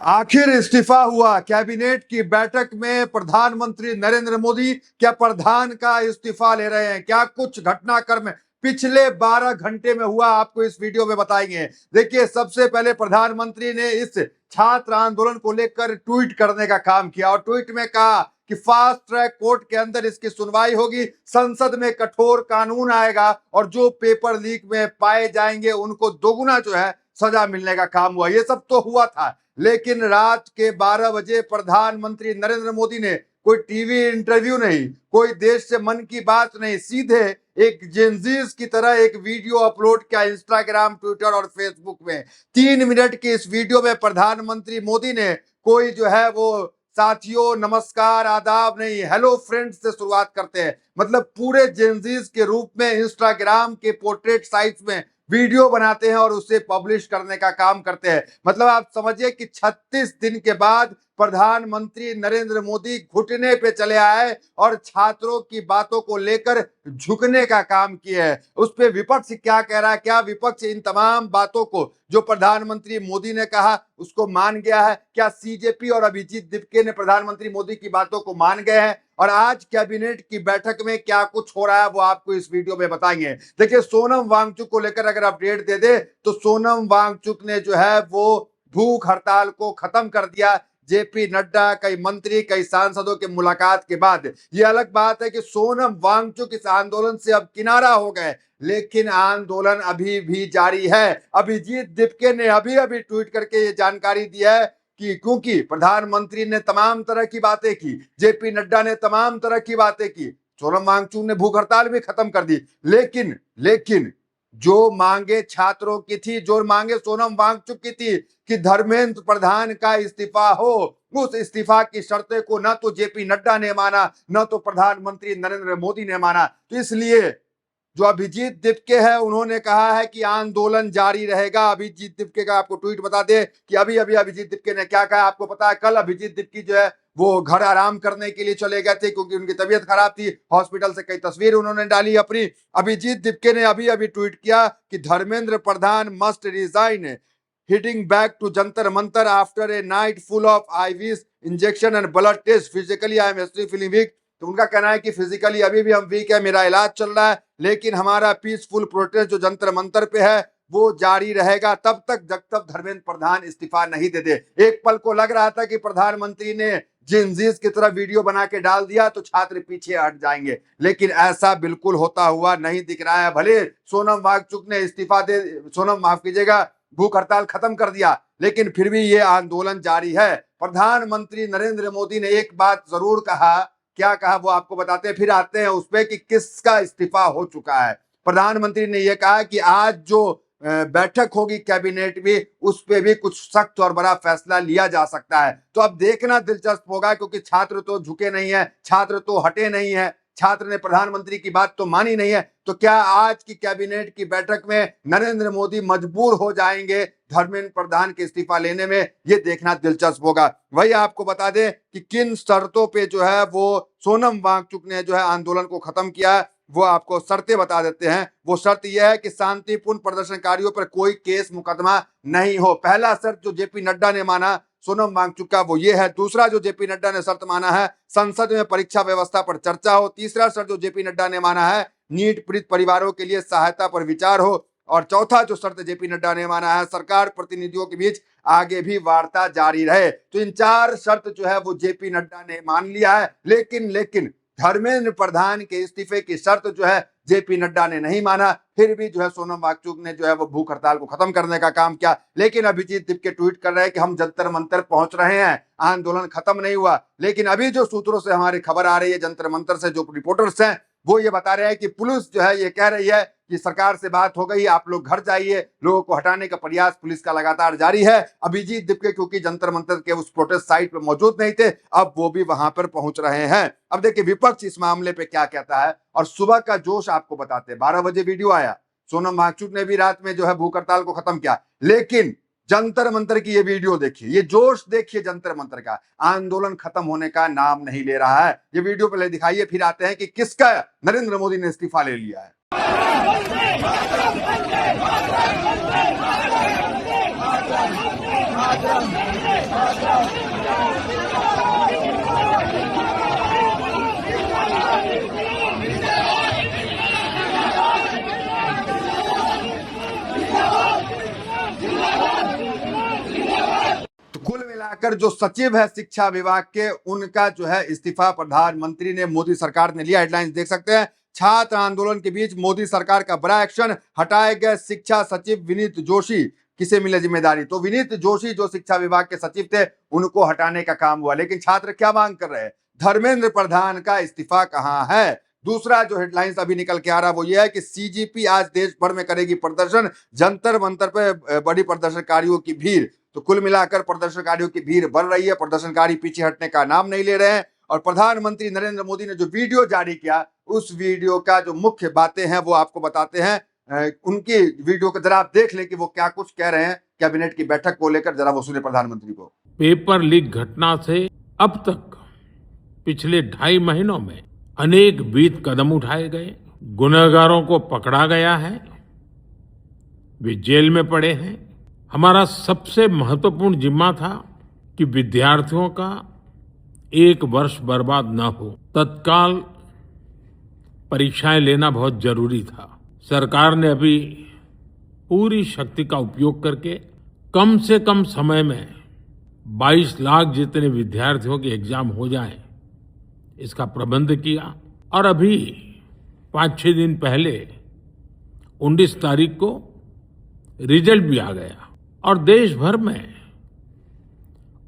आखिर इस्तीफा हुआ। कैबिनेट की बैठक में प्रधानमंत्री नरेंद्र मोदी क्या प्रधान का इस्तीफा ले रहे हैं? क्या कुछ घटनाक्रम पिछले 12 घंटे में हुआ, आपको इस वीडियो में बताएंगे। देखिए, सबसे पहले प्रधानमंत्री ने इस छात्र आंदोलन को लेकर ट्वीट करने का काम किया और ट्वीट में कहा कि फास्ट ट्रैक कोर्ट के अंदर इसकी सुनवाई होगी, संसद में कठोर कानून आएगा और जो पेपर लीक में पाए जाएंगे उनको दोगुना जो है सजा मिलने का काम हुआ। ये सब तो हुआ था, लेकिन रात के 12 बजे प्रधानमंत्री नरेंद्र मोदी ने कोई टीवी इंटरव्यू नहीं, कोई देश से मन की बात नहीं, सीधे एक जेनजीज की तरह एक वीडियो अपलोड किया इंस्टाग्राम, ट्विटर और फेसबुक में। 3 मिनट की इस वीडियो में प्रधानमंत्री मोदी ने कोई जो है वो साथियों नमस्कार आदाब नहीं, हेलो फ्रेंड्स से शुरुआत करते हैं। मतलब पूरे जेनजीज के रूप में इंस्टाग्राम के पोर्ट्रेट साइट्स में वीडियो बनाते हैं और उसे पब्लिश करने का काम करते हैं। मतलब आप समझिए कि 36 दिन के बाद प्रधानमंत्री नरेंद्र मोदी घुटने पे चले आए और छात्रों की बातों को लेकर झुकने का काम किए है। उस पे विपक्ष क्या कह रहा है? क्या विपक्ष इन तमाम बातों को जो प्रधानमंत्री मोदी ने कहा उसको मान गया है? क्या सीजेपी और अभिजीत दिपके ने प्रधानमंत्री मोदी की बातों को मान गए हैं? और आज कैबिनेट की बैठक में क्या कुछ हो रहा है वो आपको इस वीडियो में बताएंगे। देखिए, सोनम वांगचुक को लेकर अगर अपडेट दे दे तो सोनम वांगचुक ने जो है वो भूख हड़ताल को खत्म कर दिया। जेपी नड्डा, कई मंत्री, कई सांसदों के मुलाकात के बाद ये अलग बात है कि सोनम वांगचुक इस आंदोलन से अब किनारा हो गए, लेकिन आंदोलन अभी भी जारी है। अभिजीत दिपके ने अभी अभी ट्वीट करके ये जानकारी दी है कि क्योंकि प्रधानमंत्री ने तमाम तरह की बातें की, जेपी नड्डा ने तमाम तरह की बातें की, सोनम वांगचुक ने भूख हड़ताल भी खत्म कर दी, लेकिन जो मांगे छात्रों की थी, जो मांगे सोनम वांगचुक की थी कि धर्मेंद्र प्रधान का इस्तीफा हो, उस इस्तीफा की शर्तें को न तो जेपी नड्डा ने माना, न तो प्रधानमंत्री नरेंद्र मोदी ने माना। तो इसलिए जो अभिजीत दिपके है उन्होंने कहा है कि आंदोलन जारी रहेगा। अभिजीत दिपके का आपको ट्वीट बता दे कि अभी अभी अभिजीत दिपके ने क्या कहा आपको पता है? कल अभिजीत दिपके जो है वो घर आराम करने के लिए चले गए थे क्योंकि उनकी तबीयत खराब थी। हॉस्पिटल से कई तस्वीर उन्होंने डाली अपनी। अभिजीत दिपके ने अभी अभी ट्वीट किया कि Dharmendra Pradhan must resign, hitting back to Jantar Mantar after a night full of IVs injection and blood test, physically I am still feeling weak. तो उनका कहना है कि फिजिकली अभी भी हम वीक है, मेरा इलाज चल रहा है, लेकिन हमारा पीसफुल प्रोटेस्ट जो जंतर मंतर पे है वो जारी रहेगा तब तक जब तक धर्मेंद्र प्रधान इस्तीफा नहीं दे दे। एक पल को लग रहा था कि प्रधानमंत्री ने जिनजीज की तरह वीडियो बना के डाल दिया तो छात्र पीछे हट जाएंगे, लेकिन ऐसा बिल्कुल होता हुआ नहीं दिख रहा है। भले सोनम वांगचुक ने इस्तीफा दे, सोनम माफ कीजिएगा, भूख हड़ताल खत्म कर दिया, लेकिन फिर भी ये आंदोलन जारी है। प्रधानमंत्री नरेंद्र मोदी ने एक बात जरूर कहा, क्या कहा वो आपको बताते हैं, फिर आते हैं उस पर कि किसका इस्तीफा हो चुका है। प्रधानमंत्री ने यह कहा कि आज जो बैठक होगी कैबिनेट में उस पे भी कुछ सख्त और बड़ा फैसला लिया जा सकता है। तो अब देखना दिलचस्प होगा क्योंकि छात्र तो झुके नहीं है, छात्र तो हटे नहीं है, छात्र ने प्रधानमंत्री की बात तो मानी नहीं है। तो क्या आज की कैबिनेट की बैठक में नरेंद्र मोदी मजबूर हो जाएंगे धर्मेंद्र प्रधान के इस्तीफा लेने में? ये देखना दिलचस्प होगा। वही आपको बता दें कि किन शर्तों पे जो है वो सोनम वांगचुक ने जो है आंदोलन को खत्म किया, वो आपको शर्तें बता देते हैं। वो शर्त यह है कि शांतिपूर्ण प्रदर्शनकारियों पर कोई केस मुकदमा नहीं हो। पहला शर्त जो जेपी नड्डा ने माना सोनम वांगचुक का वो ये है। दूसरा जो जेपी नड्डा ने शर्त माना है संसद में परीक्षा व्यवस्था पर चर्चा हो। तीसरा शर्त जो जेपी नड्डा ने माना है नीट पीड़ित परिवारों के लिए सहायता पर विचार हो। और चौथा जो शर्त जेपी नड्डा ने माना है सरकार प्रतिनिधियों के बीच आगे भी वार्ता जारी रहे। तो इन 4 शर्त जो है वो जेपी नड्डा ने मान लिया है, लेकिन धर्मेंद्र प्रधान के इस्तीफे की शर्त जो है जेपी नड्डा ने नहीं माना। फिर भी जो है सोनम वांगचुक ने जो है वो भूख हड़ताल को खत्म करने का काम किया। लेकिन अभिजीत दिपके ट्वीट कर रहे हैं कि हम जंतर मंतर पहुंच रहे हैं, आंदोलन खत्म नहीं हुआ। लेकिन अभी जो सूत्रों से हमारी खबर आ रही है, जंतर मंतर से जो रिपोर्टर्स हैं वो ये बता रहे हैं कि पुलिस जो है ये कह रही है कि सरकार से बात हो गई, आप लोग घर जाइए। लोगों को हटाने का प्रयास पुलिस का लगातार जारी है। अभिजीत दिपके क्योंकि जंतर मंतर के उस प्रोटेस्ट साइट पर मौजूद नहीं थे, अब वो भी वहां पर पहुंच रहे हैं। अब देखिए विपक्ष इस मामले पे क्या कहता है और सुबह का जोश आपको बताते हैं। 12 बजे वीडियो आया, सोनम वांगचुक ने भी रात में जो है भूख हड़ताल को खत्म किया, लेकिन जंतर मंतर की ये वीडियो देखिए, ये जोश देखिए जंतर मंतर का, आंदोलन खत्म होने का नाम नहीं ले रहा है। ये वीडियो पहले दिखाइए, फिर आते हैं कि किसका नरेंद्र मोदी ने इस्तीफा ले लिया है। मिलाकर जो सचिव है शिक्षा विभाग के, उनका जो है इस्तीफा प्रधानमंत्री ने, मोदी सरकार ने लिया। हेडलाइंस देख सकते हैं। छात्र आंदोलन के बीच मोदी सरकार का बड़ा एक्शन, हटाए गए शिक्षा सचिव विनीत जोशी, किसे मिले जिम्मेदारी? तो विनीत जोशी जो शिक्षा विभाग के सचिव थे, उनको हटाने का काम हुआ। लेकिन छात्र क्या मांग कर रहे हैं? धर्मेंद्र प्रधान का इस्तीफा कहां है? दूसरा जो हेडलाइंस अभी निकल के आ रहा है वो ये है कि सीजीपी आज देश भर में करेगी प्रदर्शन, जंतर मंतर पे बड़ी प्रदर्शनकारियों की भीड़। तो कुल मिलाकर प्रदर्शनकारियों की भीड़ बढ़ रही है, प्रदर्शनकारी पीछे हटने का नाम नहीं ले रहे हैं। और प्रधानमंत्री नरेंद्र मोदी ने जो वीडियो जारी किया, उस वीडियो का जो मुख्य बातें हैं वो आपको बताते हैं। उनकी वीडियो को जरा आप देख लें कि वो क्या कुछ कह रहे हैं कैबिनेट की बैठक को लेकर। जरा वो सुने प्रधानमंत्री को। पेपर लीक घटना से अब तक पिछले 2.5 महीनों में अनेक विध कदम उठाए गए, गुनहगारों को पकड़ा गया है, वे जेल में पड़े हैं। हमारा सबसे महत्वपूर्ण जिम्मा था कि विद्यार्थियों का 1 वर्ष बर्बाद न हो। तत्काल परीक्षाएं लेना बहुत जरूरी था। सरकार ने अभी पूरी शक्ति का उपयोग करके कम से कम समय में 22 लाख जितने विद्यार्थियों के एग्जाम हो जाएं, इसका प्रबंध किया। और अभी 5-6 दिन पहले 19 तारीख को रिजल्ट भी आ गया और देश भर में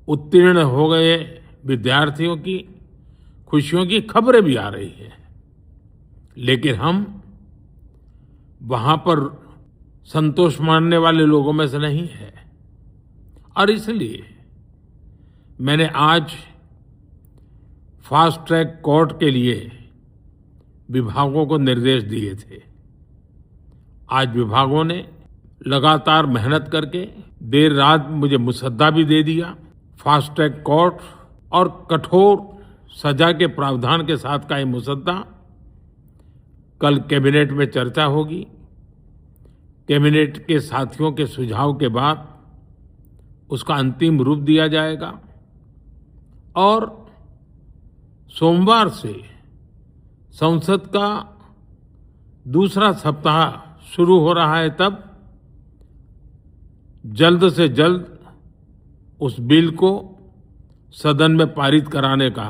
उत्तीर्ण हो गए विद्यार्थियों की खुशियों की खबरें भी आ रही हैं। लेकिन हम वहां पर संतोष मानने वाले लोगों में से नहीं है और इसलिए मैंने आज फास्ट ट्रैक कोर्ट के लिए विभागों को निर्देश दिए थे। आज विभागों ने लगातार मेहनत करके देर रात मुझे मुसद्दा भी दे दिया। फास्ट ट्रैक कोर्ट और कठोर सजा के प्रावधान के साथ का ये मुसद्दा कल कैबिनेट में चर्चा होगी। कैबिनेट के साथियों के सुझाव के बाद उसका अंतिम रूप दिया जाएगा और सोमवार से संसद का दूसरा सप्ताह शुरू हो रहा है। तब जल्द से जल्द उस बिल को सदन में पारित कराने का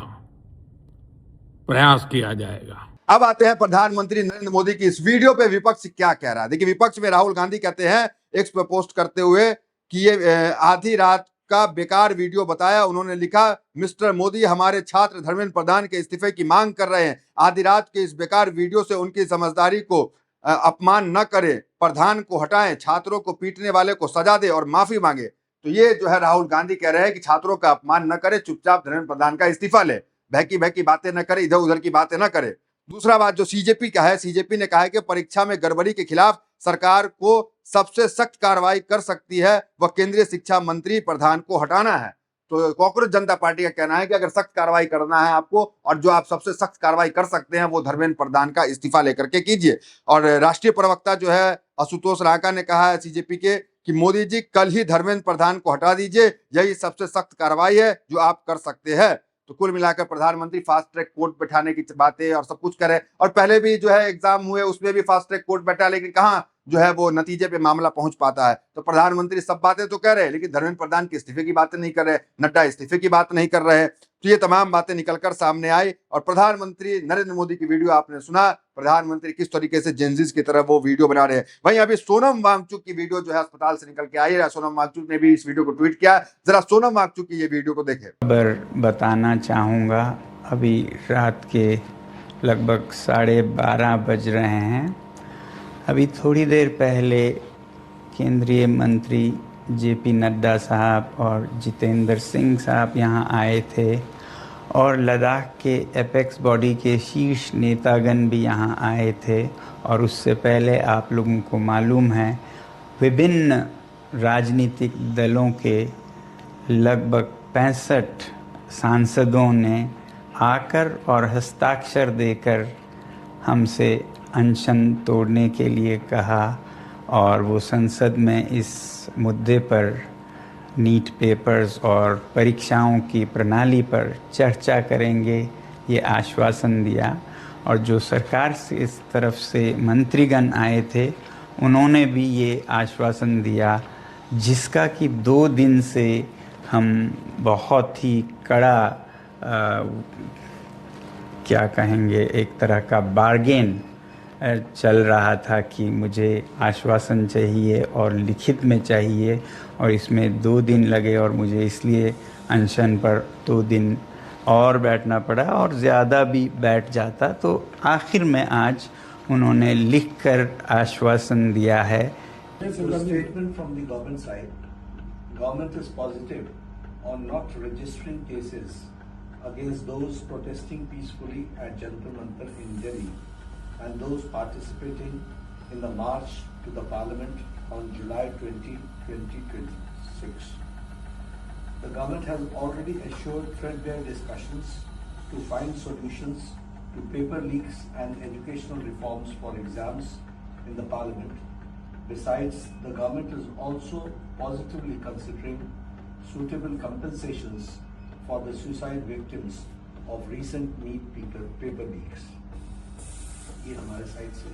प्रयास किया जाएगा। अब आते हैं प्रधानमंत्री नरेंद्र मोदी की इस वीडियो पे विपक्ष क्या कह रहा है। देखिए, विपक्ष में राहुल गांधी कहते हैं एक्स पे पोस्ट करते हुए कि ये आधी रात का बेकार वीडियो बताया। उन्होंने लिखा, मिस्टर मोदी हमारे छात्र धर्मेंद्र प्रधान के इस्तीफे की मांग कर रहे हैं। आधी रात के इस बेकार वीडियो से उनकी समझदारी को अपमान न करे, प्रधान को हटाएं, छात्रों को पीटने वाले को सजा दे और माफी मांगे। तो ये जो है राहुल गांधी कह रहे हैं कि छात्रों का अपमान न करे, चुपचाप धर्मेंद्र प्रधान का इस्तीफा ले, बहकी बहकी बातें न करे, इधर उधर की बातें न करे। दूसरा बात जो सीजेपी का है, सीजेपी ने कहा है कि परीक्षा में गड़बड़ी के खिलाफ सरकार को सबसे सख्त कार्रवाई कर सकती है, वह केंद्रीय शिक्षा मंत्री प्रधान को हटाना है। तो कांग्रेस जनता पार्टी का कहना है कि अगर सख्त कार्रवाई करना है आपको, और जो आप सबसे सख्त कार्रवाई कर सकते हैं वो धर्मेंद्र प्रधान का इस्तीफा लेकर के कीजिए। और राष्ट्रीय प्रवक्ता जो है आशुतोष राका ने कहा है सीजेपी के कि मोदी जी कल ही धर्मेंद्र प्रधान को हटा दीजिए, यही सबसे सख्त कार्रवाई है जो आप कर सकते हैं। तो कुल मिलाकर प्रधानमंत्री फास्ट ट्रैक कोर्ट बैठाने की बातें और सब कुछ करे। और पहले भी जो है एग्जाम हुए उसमें भी फास्ट ट्रैक कोर्ट बैठा, लेकिन कहाँ जो है वो नतीजे पे मामला पहुंच पाता है। तो प्रधानमंत्री सब बातें तो कह रहे हैं, लेकिन धर्मेंद्र प्रधान के इस्तीफे की बातें नहीं कर रहे, नड्डा इस्तीफे की बात नहीं कर रहे। तो ये तमाम बातें निकलकर सामने आई और प्रधानमंत्री नरेंद्र मोदी की वीडियो आपने सुना, प्रधानमंत्री किस तरीके से जेनजीज की तरह वो वीडियो बना रहे हैं। वहीं अभी सोनम वांगचुक की वीडियो जो है अस्पताल से निकल के आई है। सोनम वांगचुक ने भी इस वीडियो को ट्वीट किया। जरा सोनम वांगचुक की ये वीडियो को देखें। खबर बताना चाहूँगा, अभी रात के लगभग 12:30 बज रहे हैं। अभी थोड़ी देर पहले केंद्रीय मंत्री जेपी नड्डा साहब और जितेंद्र सिंह साहब यहाँ आए थे और लद्दाख के एपेक्स बॉडी के शीर्ष नेतागण भी यहाँ आए थे। और उससे पहले आप लोगों को मालूम है विभिन्न राजनीतिक दलों के लगभग 65 सांसदों ने आकर और हस्ताक्षर देकर हमसे अनशन तोड़ने के लिए कहा और वो संसद में इस मुद्दे पर नीट पेपर्स और परीक्षाओं की प्रणाली पर चर्चा करेंगे, ये आश्वासन दिया। और जो सरकार से इस तरफ से मंत्रीगण आए थे उन्होंने भी ये आश्वासन दिया, जिसका कि 2 दिन से हम बहुत ही कड़ा क्या कहेंगे, एक तरह का बार्गेन चल रहा था कि मुझे आश्वासन चाहिए और लिखित में चाहिए, और इसमें 2 दिन लगे और मुझे इसलिए अनशन पर 2 दिन और बैठना पड़ा, और ज़्यादा भी बैठ जाता तो आखिर में आज उन्होंने लिखकर आश्वासन दिया है। Statement from the government side, government is positive on not registering cases against those protesting peacefully at Jantar Mantar in Delhi and those participating in the march to the parliament on July 20, 2026. The government has already assured threadbare discussions to find solutions to paper leaks and educational reforms for exams in the parliament. Besides, the government is also positively considering suitable compensations for the suicide victims of recent NEET paper leaks. ये हमारे side से।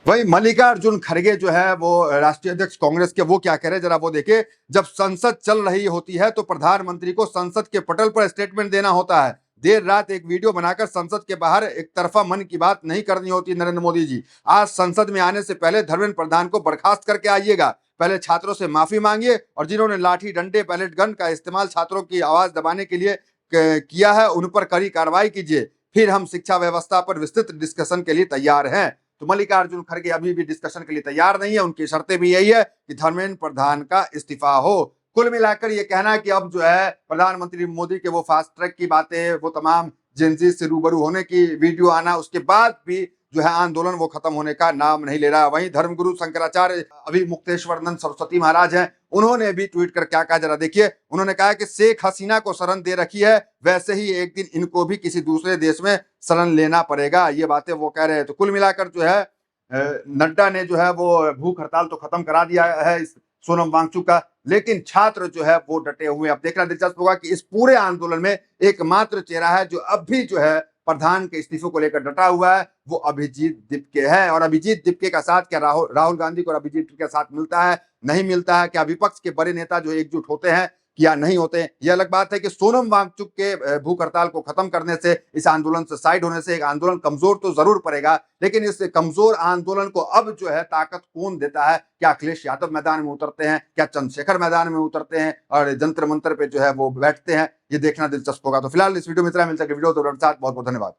वही मल्लिकार्जुन खड़गे जो है वो राष्ट्रीय अध्यक्ष कांग्रेस के, वो क्या कह रहे हैं जरा वो देखे। जब संसद चल रही होती है तो प्रधानमंत्री को संसद के पटल पर स्टेटमेंट देना होता है। देर रात एक वीडियो बनाकर संसद के बाहर एक तरफा मन की बात नहीं करनी होती। नरेंद्र मोदी जी, आज संसद में आने से पहले धर्मेंद्र प्रधान को बर्खास्त करके आइएगा। पहले छात्रों से माफी मांगिए और जिन्होंने लाठी डंडे पैलेट गन का इस्तेमाल छात्रों की आवाज दबाने के लिए किया है उन पर कड़ी कार्रवाई कीजिए। फिर हम शिक्षा व्यवस्था पर विस्तृत डिस्कशन के लिए तैयार हैं। तो मल्लिकार्जुन खड़गे अभी भी डिस्कशन के लिए तैयार नहीं है। उनकी शर्तें भी यही है कि धर्मेंद्र प्रधान का इस्तीफा हो। कुल मिलाकर ये कहना है कि अब जो है प्रधानमंत्री मोदी के वो फास्ट ट्रैक की बातें, वो तमाम जेंजी से रूबरू होने की वीडियो आना, उसके बाद भी जो है आंदोलन वो खत्म होने का नाम नहीं ले रहा। वहीं धर्मगुरु शंकराचार्य अभी मुक्तेश्वरानंद सरस्वती महाराज हैं, उन्होंने भी ट्वीट कर क्या कहा जरा देखिए। उन्होंने कहा कि शेख हसीना को शरण दे रखी है, वैसे ही एक दिन इनको भी किसी दूसरे देश में शरण लेना पड़ेगा। ये बातें वो कह रहे हैं। तो कुल मिलाकर जो है नड्डा ने जो है वो भूख हड़ताल तो खत्म करा दिया है इस सोनम वांगचुक का, लेकिन छात्र जो है वो डटे हुए। अब देखना दिलचस्प होगा कि इस पूरे आंदोलन में एकमात्र चेहरा है जो अब भी जो है प्रधान के इस्तीफे को लेकर डटा हुआ है, वो अभिजीत दीपके है। और अभिजीत दीपके का साथ क्या राहुल गांधी को और अभिजीत दीपके का साथ मिलता है, नहीं मिलता है? क्या विपक्ष के बड़े नेता जो एकजुट होते हैं या नहीं होते? यह अलग बात है कि सोनम वांगचुक के भूख हड़ताल को खत्म करने से, इस आंदोलन से साइड होने से एक आंदोलन कमजोर तो जरूर पड़ेगा, लेकिन इस कमजोर आंदोलन को अब जो है ताकत कौन देता है? क्या अखिलेश यादव मैदान में उतरते हैं? क्या चंद्रशेखर मैदान में उतरते हैं और जंतर मंतर पे जो है वो बैठते हैं? ये देखना दिलचस्प होगा। तो फिलहाल इस वीडियो में इतना, मिलता है वीडियो तो बहुत बहुत धन्यवाद।